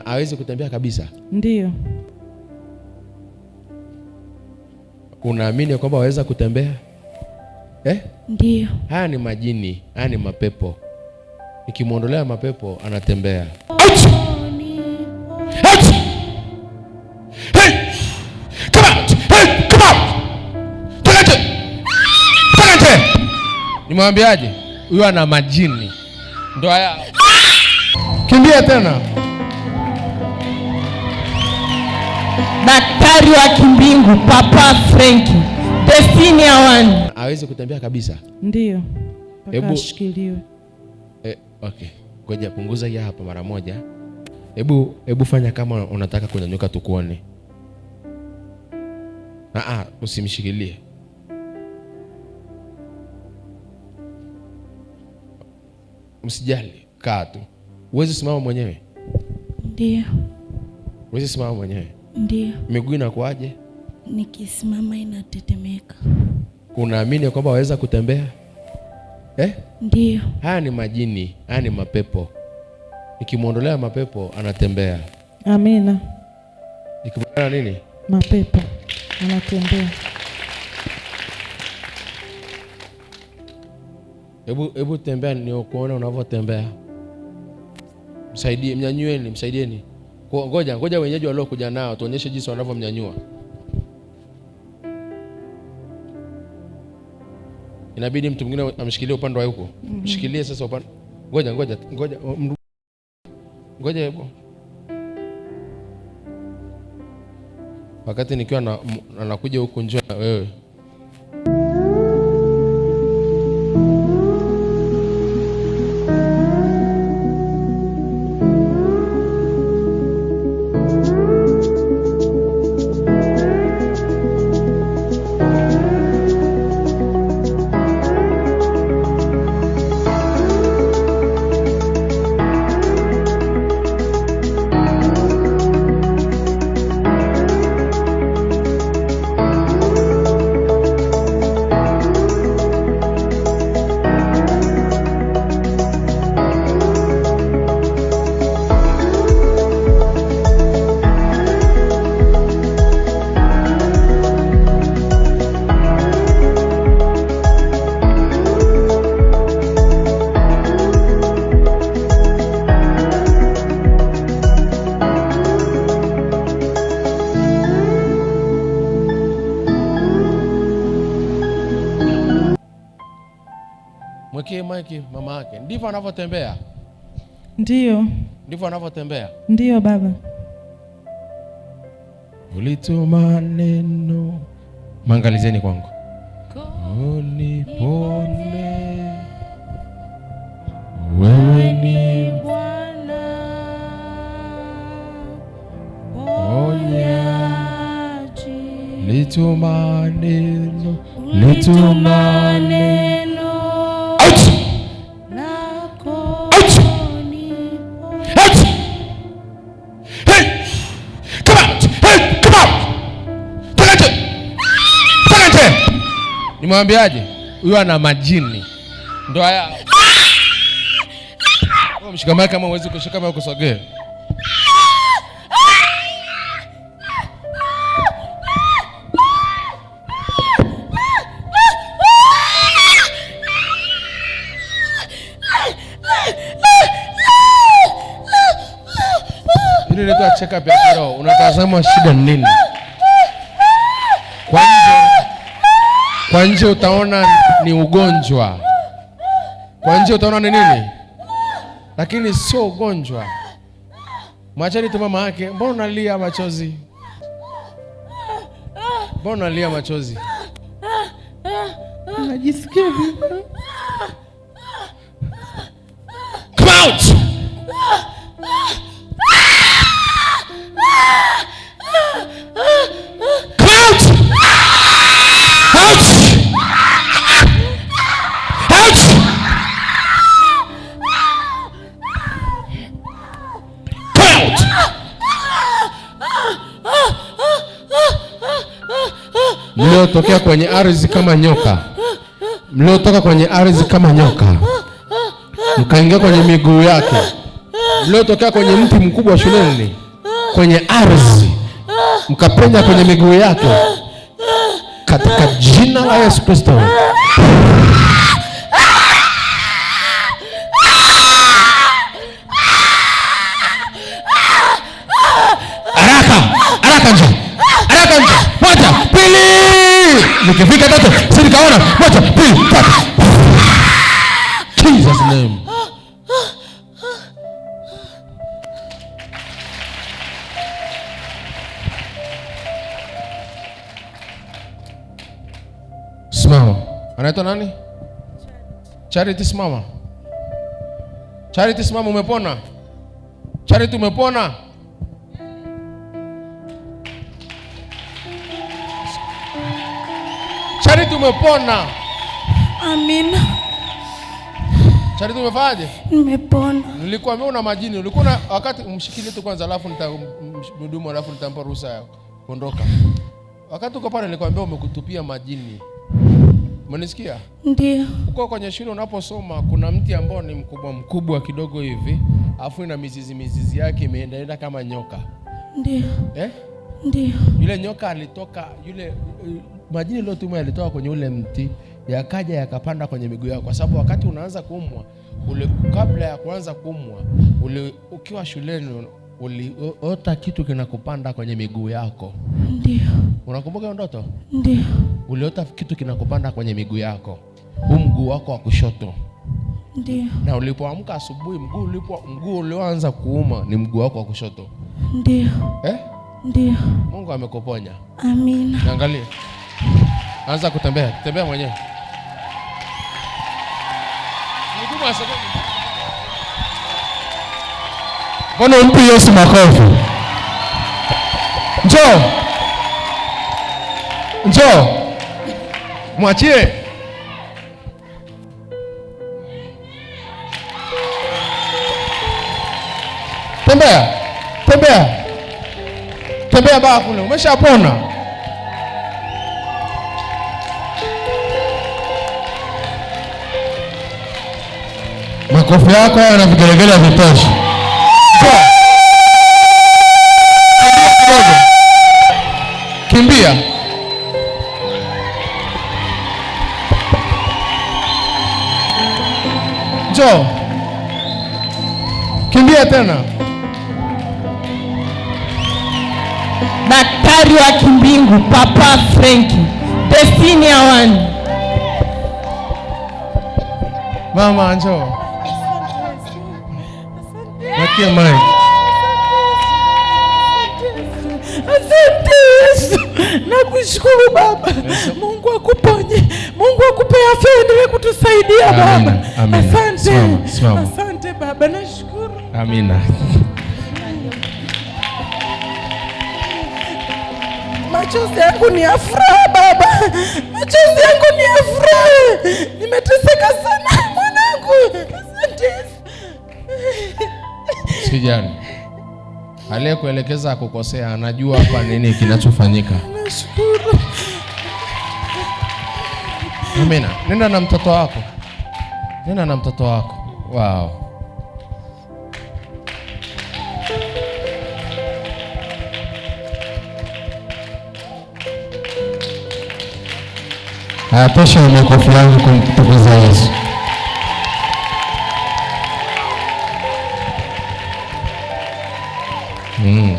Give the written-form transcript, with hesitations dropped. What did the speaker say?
Hawezi kutembea kabisa? Ndiyo. Unaamini kwamba waweza kutembea? Ndiyo. Haya ni majini, haya ni mapepo. Nikimuondolea mapepo anatembea. Nimwambiaje? Huyu ana majini. Ndio haya. Kimbia tena. Daktari wa kimbingu Papa Frank, Destiny One. Hawezi kutembea kabisa? Ndiyo. Mpaka ashikiliwe. Okay. Ngoja punguza hii hapa mara moja. Hebu fanya kama unataka kunyanyuka tukuone. Usimshikilie. Msijali, kaa tu. Uwezi simama mwenyewe? Ndiyo. Uwezi simama mwenyewe? Ndiyo. Miguu inakuaje? Nikisimama inatetemeka. Unaamini kwamba waweza kutembea? Ndiyo. Haya ni majini, haya ni mapepo. Nikimuondolea mapepo anatembea. Amina. Nikimuondolea nini? Mapepo anatembea. Hebu tembea ni kuona unavyotembea. Msaidie, mnyanyueni, msaidieni. Ngoja wenyeji walio kuja nao tuonyeshe jinsi wanavyomnyanyua. Inabidi mtu mwingine amshikilie upande wa huko. Mshikilie sasa upande. Ngoja hebu. Wakati nikiwa anakuja huko njoo na wewe. Mwekee maiki mama yake. Ndivyo anavyotembea? Ndiyo. Ndivyo anavyotembea? Ndiyo baba. Ulituma neno. Maangalizeni kwangu. Unipone. Wewe ni Bwana. Lituma neno. Lituma neno. Nimwambiaje? Huyu ana majini. Ndio haya. Mshikamane kama uwezi kushika kama ukusogea. Ile inaitwa check up ya kiroho. Unatazama shida nini? Kwa nje utaona ni ugonjwa. Kwa nje utaona ni nini? Lakini sio ugonjwa. Mwacheni tu mama yake. Mbona unalia machozi? Mbona unalia machozi? Najisikia vibaya. Come out! Mliotokea kwenye ardhi kama nyoka. Mliotoka kwenye ardhi kama nyoka. Mkaingia kwenye miguu yake. mliotokea kwenye mti mkubwa shuleni, kwenye ardhi, mkapenya kwenye miguu yake, katika jina la Yesu Kristo. Haraka nje. Moja, pili. Nikifika tatu, si nikaona. Moja, pili, tatu. Jesus name. Simama. Anaitwa nani? Charity, simama. Charity, simama. Umepona? Charity, umepona? Charity, umepona? Amina. Charity, umefaje? Nimepona. Nilikuambia una majini. Ulikuwa na wakati mshikilie tu kwanza, alafu nitamhudumu, alafu nitampa ruhusa ya kuondoka. Wakati uko pale nilikwambia umekutupia majini. Umenisikia? Ndio. Uko kwenye shule unaposoma, kuna mti ambao ni mkubwa kidogo hivi, afu ina mizizi yake imeenda kama nyoka. Ndio. Ndio. Yule nyoka alitoka, yule majini lilotuma yalitoka kwenye ule mti, yakaja yakapanda kwenye miguu yako, kwa sababu wakati unaanza kuumwa, kabla ya kuanza kuumwa, ukiwa shuleni uliota kitu kinakupanda kwenye miguu yako. Ndio. Unakumbuka ndoto? Ndio. Uliota kitu kinakupanda kwenye miguu yako, mguu wako wa kushoto. Ndio. Na ulipoamka asubuhi, mguu ulioanza kuuma ni mguu wako wa kushoto. Ndio. Ndio. Mungu amekuponya. Amina. Niangalie. Anza kutembea. Tembea mwenyewe. Ndugu asante. Mbona umpi Yesu makofi? Njoo. Mwachie. Tembea baba kule. Umeshapona. Makofi yako yana vigelegele vitosha. Kimbia. Njoo. Kimbia tena. Daktari wa kimbingu, Papa Frankie, Destiny One. Mama, njoo. Wakia mic. Asante Yesu. Nakushukuru Baba. Mungu akuponye. Mungu akupe afya, endelee kutusaidia Baba. Asante. Asante Baba, nashukuru. Amina. Machozi yangu ni ya furaha Baba. Machozi yangu ni ya furaha. Nimeteseka sana mwanangu. Asante. Sijani. Aliyekuelekeza akukosea, anajua hapa nini kinachofanyika. Nashukuru. Amina. Nenda na mtoto wako. Wow. Hayatosha makofi yangu kumtukuza Yesu. Mm.